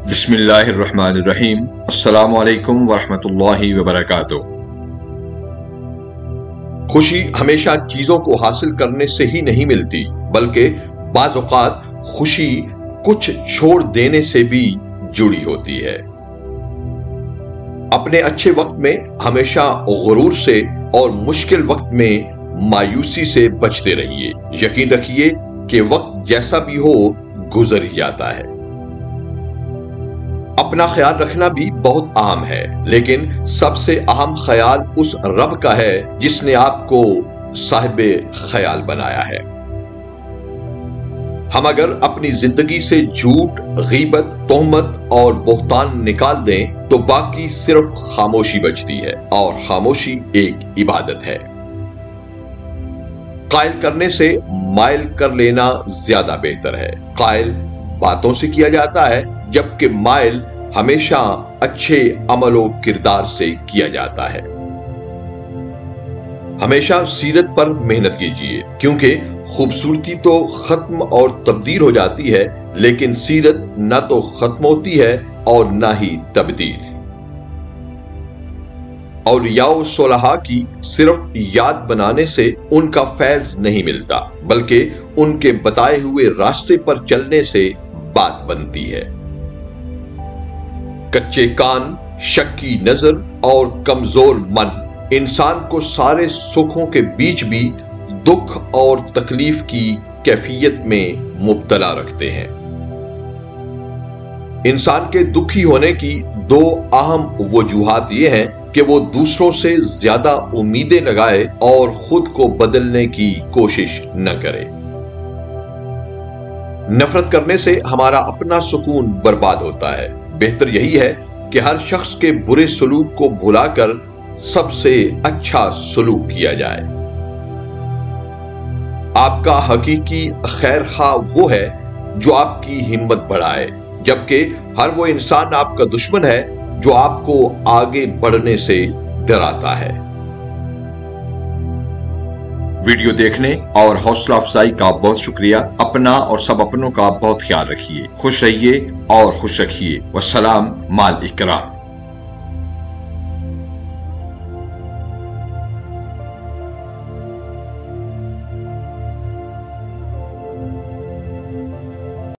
بسم اللہ الرحمن الرحیم۔ السلام علیکم ورحمۃ اللہ وبرکاتہ۔ خوشی ہمیشہ چیزوں کو حاصل کرنے سے ہی نہیں ملتی، بلکہ بعض اوقات خوشی کچھ چھوڑ دینے سے بھی جڑی ہوتی ہے۔ اپنے اچھے وقت میں ہمیشہ غرور سے اور مشکل وقت میں مایوسی سے بچتے رہیے۔ یقین رکھیے کہ وقت جیسا بھی ہو گزر ہی جاتا ہے۔ اپنا خیال رکھنا بھی بہت اہم ہے، لیکن سب سے اہم خیال اس رب کا ہے جس نے آپ کو صاحب خیال بنایا ہے۔ ہم اگر اپنی زندگی سے جھوٹ، غیبت، تہمت اور بہتان نکال دیں تو باقی صرف خاموشی بچتی ہے، اور خاموشی ایک عبادت ہے۔ قائل کرنے سے مائل کر لینا زیادہ بہتر ہے۔ قائل باتوں سے کیا جاتا ہے، جبکہ مائل ہمیشہ اچھے عمل و کردار سے کیا جاتا ہے۔ ہمیشہ سیرت پر محنت کیجیے، کیونکہ خوبصورتی تو ختم اور تبدیل ہو جاتی ہے، لیکن سیرت نہ تو ختم ہوتی ہے اور نہ ہی تبدیل۔ اولیاء و صلحاء کی صرف یاد بنانے سے ان کا فیض نہیں ملتا، بلکہ ان کے بتائے ہوئے راستے پر چلنے سے بات بنتی ہے۔ کچے کان، شکی نظر اور کمزور من انسان کو سارے سکھوں کے بیچ بھی دکھ اور تکلیف کی کیفیت میں مبتلا رکھتے ہیں۔ انسان کے دکھی ہونے کی دو اہم وجوہات یہ ہیں کہ وہ دوسروں سے زیادہ امیدیں لگائے اور خود کو بدلنے کی کوشش نہ کرے۔ نفرت کرنے سے ہمارا اپنا سکون برباد ہوتا ہے۔ بہتر یہی ہے کہ ہر شخص کے برے سلوک کو بھلا کر سب سے اچھا سلوک کیا جائے۔ آپ کا حقیقی خیر خواہ وہ ہے جو آپ کی ہمت بڑھائے، جبکہ ہر وہ انسان آپ کا دشمن ہے جو آپ کو آگے بڑھنے سے ڈراتا ہے۔ ویڈیو دیکھنے اور حوصلہ افزائی کا بہت شکریہ۔ اپنا اور سب اپنوں کا بہت خیال رکھیے۔ خوش رہیے اور خوش رکھیے۔ والسلام مع الاکرام۔